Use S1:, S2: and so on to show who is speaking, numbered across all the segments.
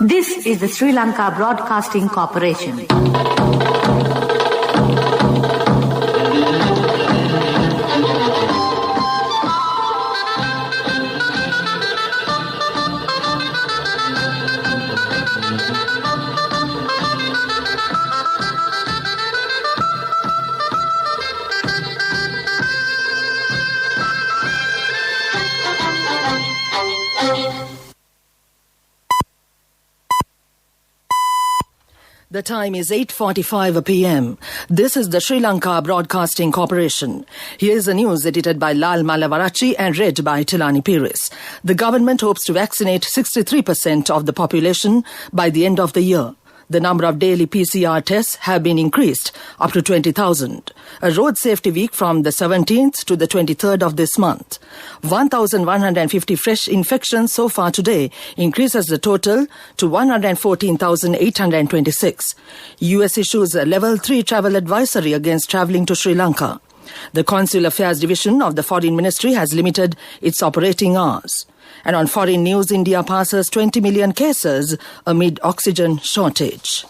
S1: This is the Sri Lanka Broadcasting Corporation.
S2: The time is 8:45 p.m. This is the Sri Lanka Broadcasting Corporation. Here is the news edited by Lal Malavarachi and read by Tilani Pires. The government hopes to vaccinate 63% of the population by the end of the year. The number of daily PCR tests have been increased up to 20,000. A road safety week from the 17th to the 23rd of this month. 1,150 fresh infections so far today increases the total to 114,826. US issues a level 3 travel advisory against travelling to Sri Lanka. The Consular Affairs Division of the Foreign Ministry has limited its operating hours. And on foreign news, India passes 20 million cases amid oxygen shortage.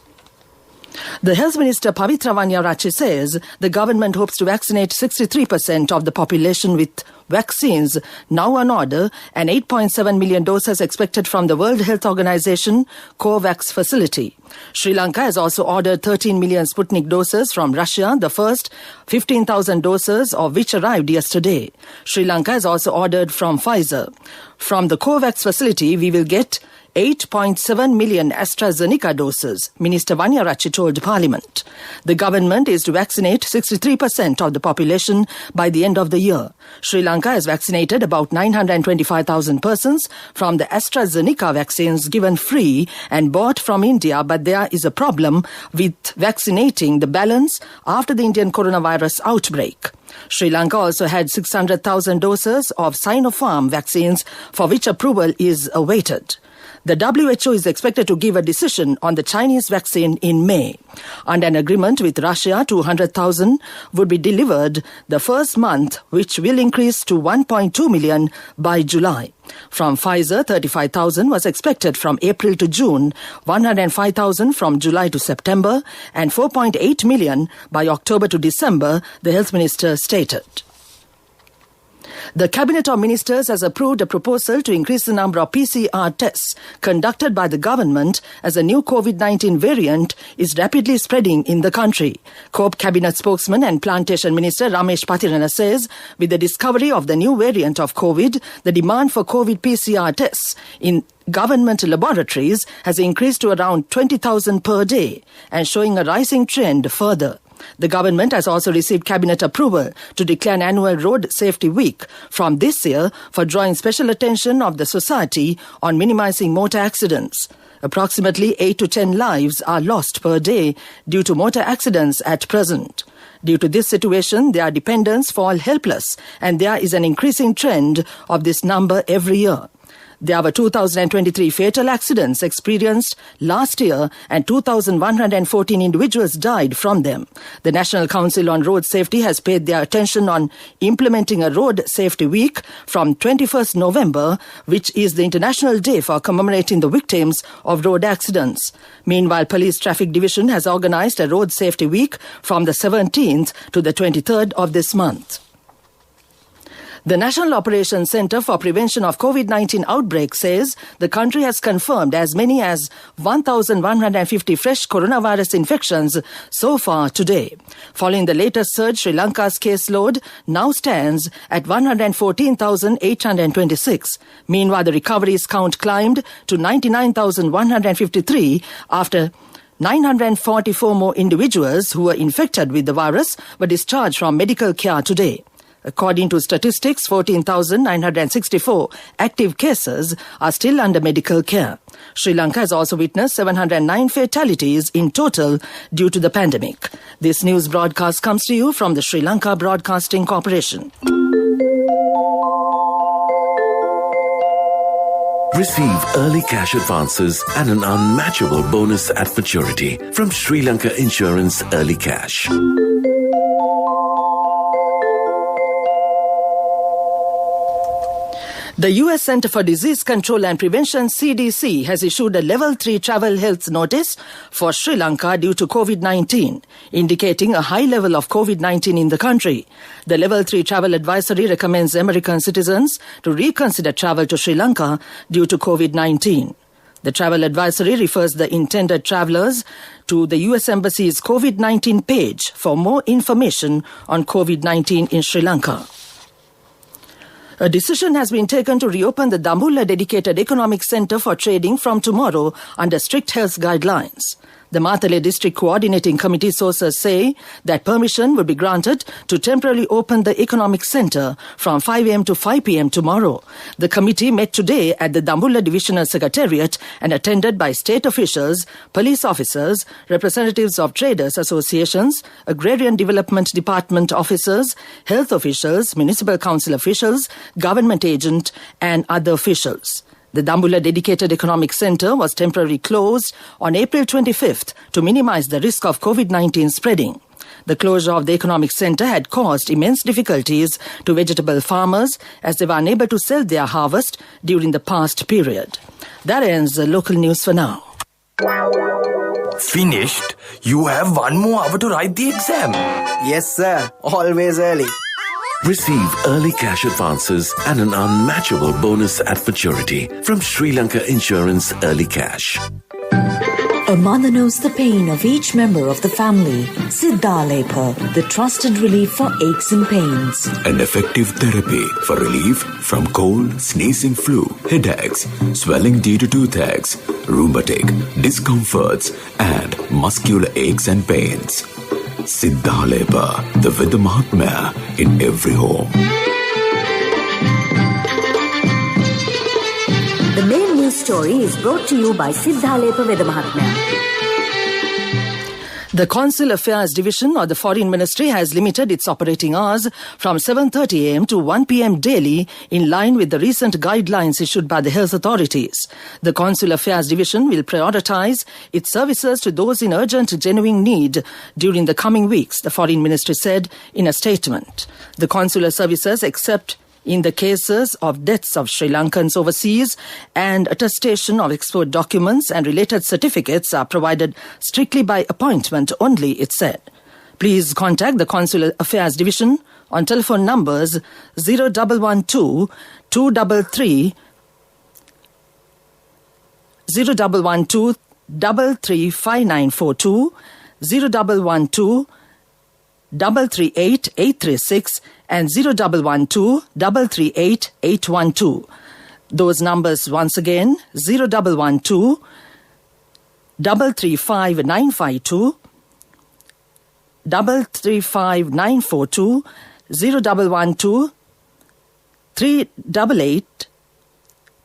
S2: The Health Minister Pavitra Vanyarachi says the government hopes to vaccinate 63% of the population with vaccines now on order and 8.7 million doses expected from the World Health Organization COVAX facility. Sri Lanka has also ordered 13 million Sputnik doses from Russia, the first 15,000 doses of which arrived yesterday. Sri Lanka has also ordered from Pfizer. From the COVAX facility, we will get 8.7 million AstraZeneca doses, Minister Vanyarachi told Parliament. The government is to vaccinate 63% of the population by the end of the year. Sri Lanka has vaccinated about 925,000 persons from the AstraZeneca vaccines given free and bought from India, but there is a problem with vaccinating the balance after the Indian coronavirus outbreak. Sri Lanka also had 600,000 doses of Sinopharm vaccines for which approval is awaited. The WHO is expected to give a decision on the Chinese vaccine in May. Under an agreement with Russia, 200,000 would be delivered the first month, which will increase to 1.2 million by July. From Pfizer, 35,000 was expected from April to June, 105,000 from July to September, and 4.8 million by October to December, the health minister stated. The Cabinet of Ministers has approved a proposal to increase the number of PCR tests conducted by the government as a new COVID-19 variant is rapidly spreading in the country. COPE Cabinet spokesman and Plantation Minister Ramesh Patirana says with the discovery of the new variant of COVID, the demand for COVID PCR tests in government laboratories has increased to around 20,000 per day and showing a rising trend further. The government has also received cabinet approval to declare an annual road safety week from this year for drawing special attention of the society on minimizing motor accidents. Approximately 8 to 10 lives are lost per day due to motor accidents at present. Due to this situation, their dependents fall helpless, and there is an increasing trend of this number every year. There were 2,023 fatal accidents experienced last year and 2,114 individuals died from them. The National Council on Road Safety has paid their attention on implementing a Road Safety Week from 21st November, which is the International Day for commemorating the victims of road accidents. Meanwhile, Police Traffic Division has organized a Road Safety Week from the 17th to the 23rd of this month. The National Operations Centre for Prevention of COVID-19 Outbreak says the country has confirmed as many as 1,150 fresh coronavirus infections so far today. Following the latest surge, Sri Lanka's caseload now stands at 114,826. Meanwhile, the recoveries count climbed to 99,153 after 944 more individuals who were infected with the virus were discharged from medical care today. According to statistics, 14,964 active cases are still under medical care. Sri Lanka has also witnessed 709 fatalities in total due to the pandemic. This news broadcast comes to you from the Sri Lanka Broadcasting Corporation.
S3: Receive early cash advances and an unmatchable bonus at maturity from Sri Lanka Insurance Early Cash.
S2: The U.S. Center for Disease Control and Prevention, CDC, has issued a Level 3 travel health notice for Sri Lanka due to COVID-19, indicating a high level of COVID-19 in the country. The Level 3 travel advisory recommends American citizens to reconsider travel to Sri Lanka due to COVID-19. The travel advisory refers the intended travelers to the U.S. Embassy's COVID-19 page for more information on COVID-19 in Sri Lanka. A decision has been taken to reopen the Dambulla Dedicated Economic Centre for trading from tomorrow under strict health guidelines. The Matale District Coordinating Committee sources say that permission will be granted to temporarily open the economic centre from 5 a.m. to 5 p.m. tomorrow. The committee met today at the Dambulla Divisional Secretariat and attended by state officials, police officers, representatives of traders associations, Agrarian Development Department officers, health officials, municipal council officials, government agent and other officials. The Dambulla Dedicated Economic Centre was temporarily closed on April 25th to minimize the risk of COVID-19 spreading. The closure of the economic centre had caused immense difficulties to vegetable farmers as they were unable to sell their harvest during the past period. That ends the local news for now.
S4: Finished? You have 1 more hour to write the exam.
S5: Yes, sir. Always early.
S3: Receive early cash advances and an unmatchable bonus at maturity from Sri Lanka Insurance Early Cash.
S6: A mother knows the pain of each member of the family. Siddhalepa, the trusted relief for aches and pains.
S7: An effective therapy for relief from cold, sneezing, flu, headaches, swelling due to toothaches, rheumatic, discomforts, and muscular aches and pains. Siddhalepa, the Veda Mahatmya in every home.
S1: The main news story is brought to you by Siddhalepa Veda Mahatmya.
S2: The Consular Affairs Division of the Foreign Ministry has limited its operating hours from 7:30 a.m. to 1 p.m. daily in line with the recent guidelines issued by the health authorities. The Consular Affairs Division will prioritize its services to those in urgent, genuine need during the coming weeks, the Foreign Ministry said in a statement. The consular services, except in the cases of deaths of Sri Lankans overseas and attestation of export documents and related certificates are provided strictly by appointment only, it said. Please contact the Consular Affairs Division on telephone numbers 0112 233 0112 335942, 0112 338 836 and 0112 338 812. Those numbers once again 0112 335 952, 335 942, 0112 388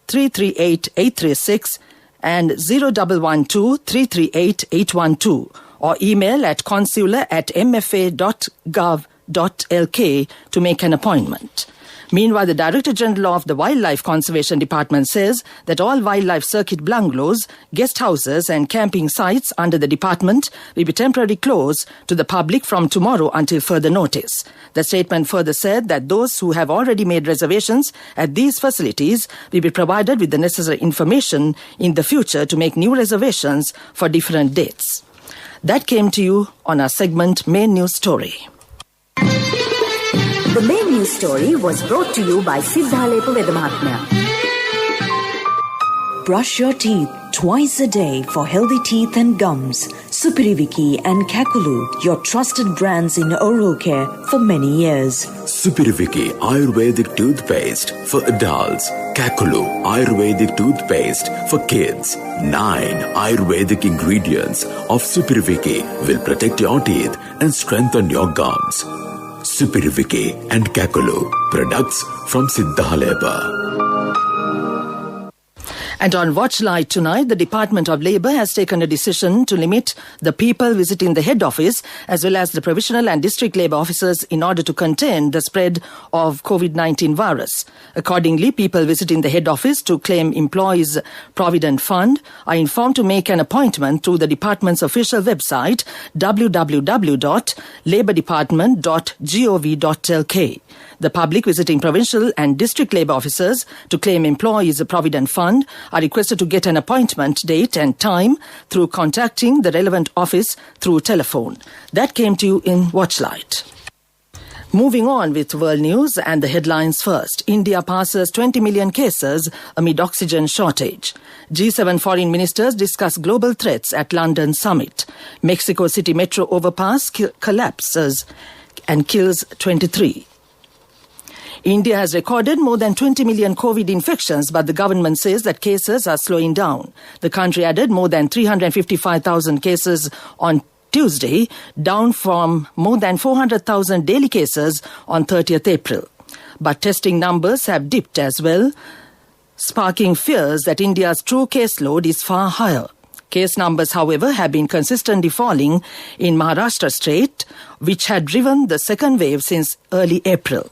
S2: 338 836 and 0112 338 812. Or email at consular@mfa.gov.lk to make an appointment. Meanwhile, the Director General of the Wildlife Conservation Department says that all wildlife circuit bungalows, guest houses and camping sites under the department will be temporarily closed to the public from tomorrow until further notice. The statement further said that those who have already made reservations at these facilities will be provided with the necessary information in the future to make new reservations for different dates. That came to you on our segment Main News Story.
S1: The main news story was brought to you by Siddhalepa Veda Mahatmya.
S6: Brush your teeth twice a day for healthy teeth and gums. Supiriviki and Kakulu, your trusted brands in oral care for many years.
S7: Supiriviki Ayurvedic toothpaste for adults. Kakulu Ayurvedic toothpaste for kids. 9 Ayurvedic ingredients of Supiriviki will protect your teeth and strengthen your gums. Supiriviki and Kakulu, products from Siddhalepa.
S2: And on Watchlight tonight, the Department of Labour has taken a decision to limit the people visiting the head office as well as the provisional and district labour offices in order to contain the spread of COVID-19 virus. Accordingly, people visiting the head office to claim Employees Provident Fund are informed to make an appointment through the department's official website www.labourdepartment.gov.lk. The public visiting provincial and district labour officers to claim employees' provident fund are requested to get an appointment date and time through contacting the relevant office through telephone. That came to you in Watchlight. Moving on with world news and the headlines first. India passes 20 million cases amid oxygen shortage. G7 foreign ministers discuss global threats at London summit. Mexico City metro overpass collapses and kills 23. India has recorded more than 20 million COVID infections, but the government says that cases are slowing down. The country added more than 355,000 cases on Tuesday, down from more than 400,000 daily cases on 30th April. But testing numbers have dipped as well, sparking fears that India's true caseload is far higher. Case numbers, however, have been consistently falling in Maharashtra state, which had driven the second wave since early April.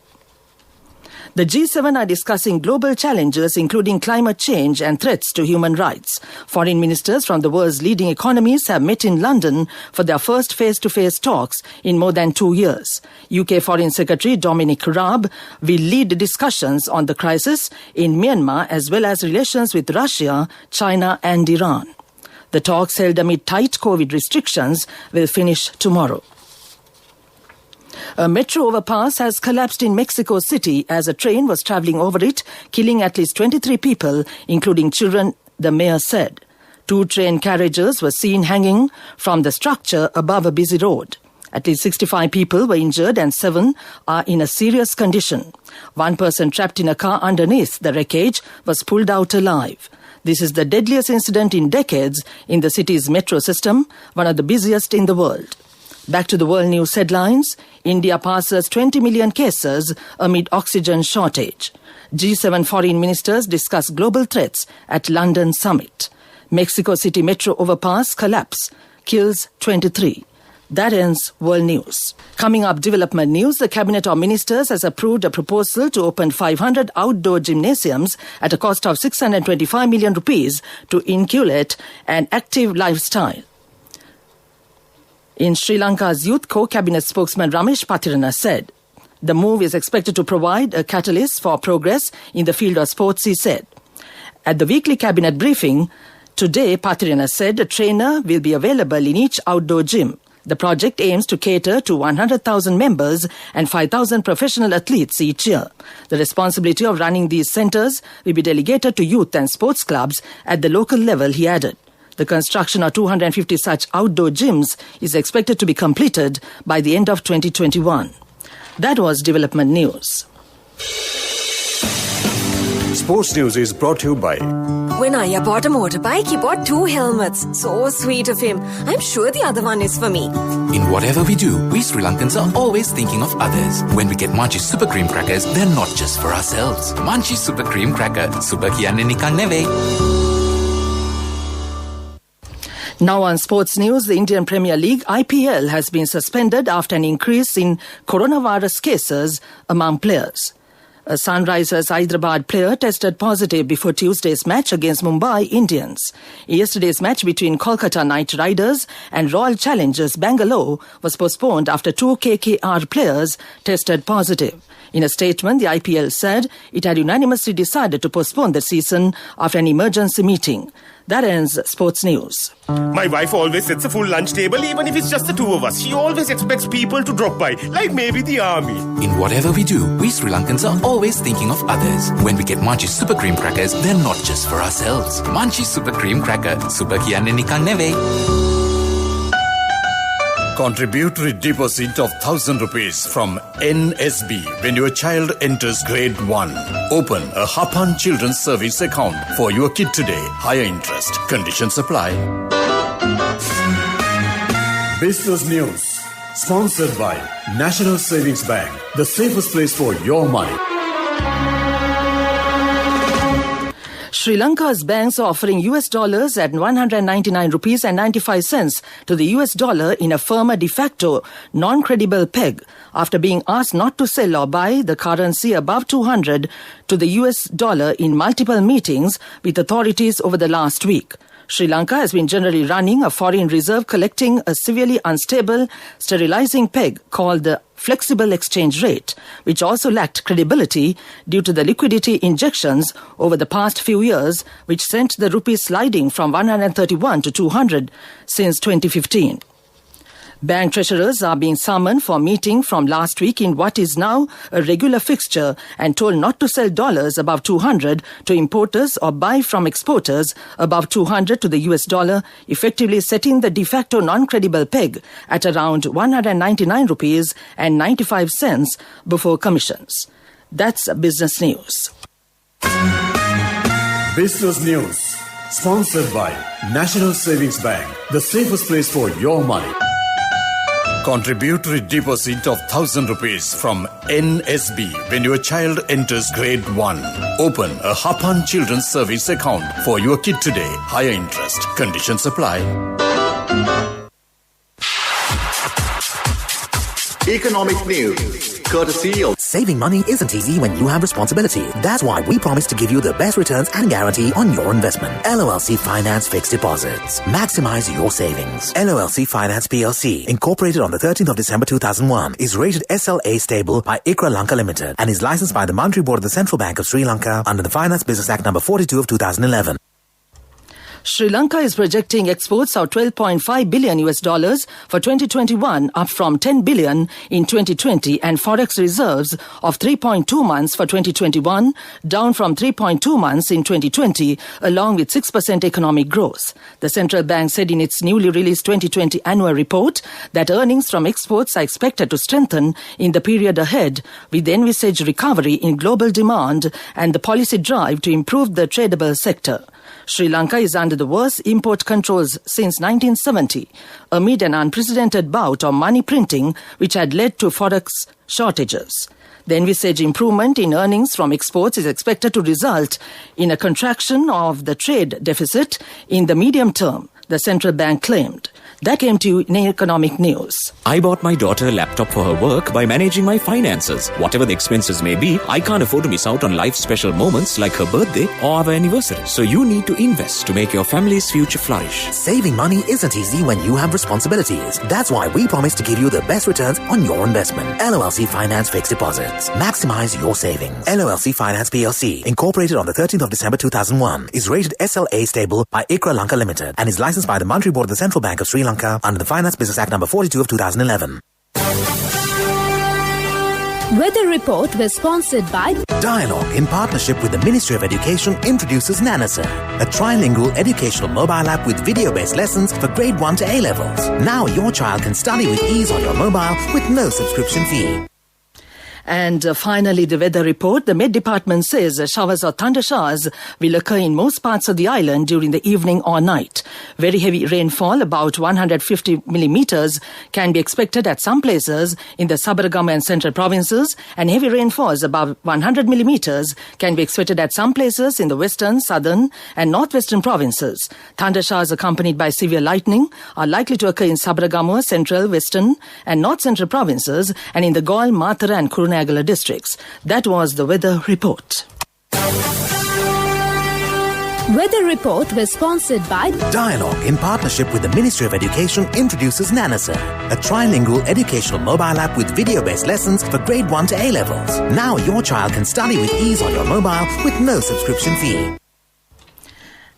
S2: The G7 are discussing global challenges including climate change and threats to human rights. Foreign ministers from the world's leading economies have met in London for their first face-to-face talks in more than 2 years. UK Foreign Secretary Dominic Raab will lead discussions on the crisis in Myanmar as well as relations with Russia, China and Iran. The talks held amid tight COVID restrictions will finish tomorrow. A metro overpass has collapsed in Mexico City as a train was travelling over it, killing at least 23 people, including children, the mayor said. 2 train carriages were seen hanging from the structure above a busy road. At least 65 people were injured and 7 are in a serious condition. 1 person trapped in a car underneath the wreckage was pulled out alive. This is the deadliest incident in decades in the city's metro system, one of the busiest in the world. Back to the world news headlines. India passes 20 million cases amid oxygen shortage. G7 foreign ministers discuss global threats at London summit. Mexico City metro overpass collapse, kills 23. That ends world news. Coming up, development news. The Cabinet of Ministers has approved a proposal to open 500 outdoor gymnasiums at a cost of 625 million rupees to inculcate an active lifestyle. In Sri Lanka's Youth Co-Cabinet spokesman Ramesh Patirana said, the move is expected to provide a catalyst for progress in the field of sports, he said. At the weekly cabinet briefing today, Patirana said a trainer will be available in each outdoor gym. The project aims to cater to 100,000 members and 5,000 professional athletes each year. The responsibility of running these centres will be delegated to youth and sports clubs at the local level, he added. The construction of 250 such outdoor gyms is expected to be completed by the end of 2021. That was development news.
S8: Sports news is brought to you by...
S9: When Aya bought a motorbike, he bought 2 helmets. So sweet of him. I'm sure the other one is for me.
S10: In whatever we do, we Sri Lankans are always thinking of others. When we get Munchie's Super Cream Crackers, they're not just for ourselves. Munchie's Super Cream Cracker. Super kiyanne nikan neve.
S2: Now on sports news, the Indian Premier League IPL has been suspended after an increase in coronavirus cases among players. A Sunrisers Hyderabad player tested positive before Tuesday's match against Mumbai Indians. Yesterday's match between Kolkata Knight Riders and Royal Challengers Bangalore was postponed after 2 KKR players tested positive. In a statement, the IPL said it had unanimously decided to postpone the season after an emergency meeting. That ends sports news.
S11: My wife always sets a full lunch table, even if it's just the 2 of us. She always expects people to drop by, like maybe the army.
S10: In whatever we do, we Sri Lankans are always thinking of others. When we get Munchie's Super Cream Crackers, they're not just for ourselves. Munchie's Super Cream Cracker. Super kiyanne nikan neve.
S8: Contributory deposit of 1,000 rupees from NSB when your child enters grade 1. Open a Hapan Children's Service account for your kid today. Higher interest. Conditions apply. Business News. Sponsored by National Savings Bank. The safest place for your money.
S2: Sri Lanka's banks are offering US dollars at 199 rupees and 95 cents to the US dollar in a firmer de facto non-credible peg after being asked not to sell or buy the currency above 200 to the US dollar in multiple meetings with authorities over the last week. Sri Lanka has been generally running a foreign reserve collecting a severely unstable sterilizing peg called the flexible exchange rate, which also lacked credibility due to the liquidity injections over the past few years, which sent the rupee sliding from 131 to 200 since 2015. Bank treasurers are being summoned for a meeting from last week in what is now a regular fixture and told not to sell dollars above 200 to importers or buy from exporters above 200 to the US dollar, effectively setting the de facto non-credible peg at around 199 rupees and 95 cents before commissions. That's business news.
S8: Business News, sponsored by National Savings Bank, the safest place for your money. Contributory deposit of 1,000 rupees from NSB when your child enters grade 1. Open a Hapan Children's Service account for your kid today. Higher interest. Conditions apply.
S12: Economic news, courtesy of... Saving money isn't easy when you have responsibility. That's why we promise to give you the best returns and guarantee on your investment. LOLC Finance Fixed Deposits. Maximize your savings. LOLC Finance PLC, incorporated on the 13th of December 2001, is rated SLA stable by ICRA Lanka Limited and is licensed by the Monetary Board of the Central Bank of Sri Lanka under the Finance Business Act number 42 of 2011.
S2: Sri Lanka is projecting exports of $12.5 billion for 2021, up from $10 billion in 2020, and forex reserves of 3.2 months for 2021, down from 3.2 months in 2020, along with 6% economic growth. The central bank said in its newly released 2020 annual report that earnings from exports are expected to strengthen in the period ahead, with envisaged recovery in global demand and the policy drive to improve the tradable sector. Sri Lanka is under the worst import controls since 1970, amid an unprecedented bout of money printing which had led to forex shortages. The envisaged improvement in earnings from exports is expected to result in a contraction of the trade deficit in the medium term, the central bank claimed. That came to you in economic news.
S13: I bought my daughter a laptop for her work by managing my finances. Whatever the expenses may be, I can't afford to miss out on life's special moments like her birthday or our anniversary. So you need to invest to make your family's future flourish.
S12: Saving money isn't easy when you have responsibilities. That's why we promise to give you the best returns on your investment. LOLC Finance Fixed Deposits. Maximize your savings. LOLC Finance PLC, incorporated on the 13th of December 2001, is rated SLA stable by ICRA Lanka Limited and is licensed by the Monetary Board of the Central Bank of Sri Lanka under the Finance Business Act number 42 of 2011.
S14: Weather Report was sponsored by
S12: Dialogue, in partnership with the Ministry of Education, introduces Nanasa, a trilingual educational mobile app with video-based lessons for grade 1 to A-levels. Now your child can study with ease on your mobile with no subscription fee.
S2: And finally, the weather report. The Met Department says showers or thunder showers will occur in most parts of the island during the evening or night. Very heavy rainfall, about 150 millimeters, can be expected at some places in the Sabaragama and central provinces, and heavy rainfalls above 100 millimeters can be expected at some places in the western, southern and northwestern provinces. Thunder showers accompanied by severe lightning are likely to occur in Sabaragama, central, western and north central provinces, and in the Galle, Mathura and Kurunegala districts. That was the weather report.
S14: Weather Report was sponsored by
S12: Dialogue, in partnership with the Ministry of Education, introduces Nanasa, a trilingual educational mobile app with video-based lessons for grade 1 to A-levels. Now your child can study with ease on your mobile with no subscription fee.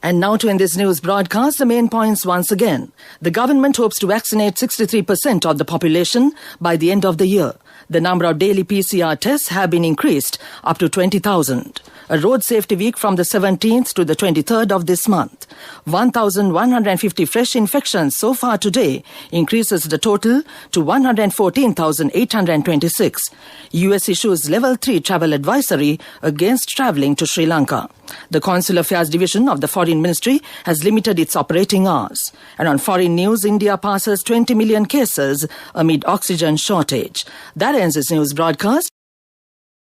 S2: And now to end this news broadcast, the main points once again. The government hopes to vaccinate 63% of the population by the end of the year. The number of daily PCR tests have been increased up to 20,000. A road safety week from the 17th to the 23rd of this month. 1,150 fresh infections so far today increases the total to 114,826. US issues level 3 travel advisory against travelling to Sri Lanka. The Consular Affairs Division of the Foreign Ministry has limited its operating hours. And on foreign news, India passes 20 million cases amid oxygen shortage. That ends this news broadcast.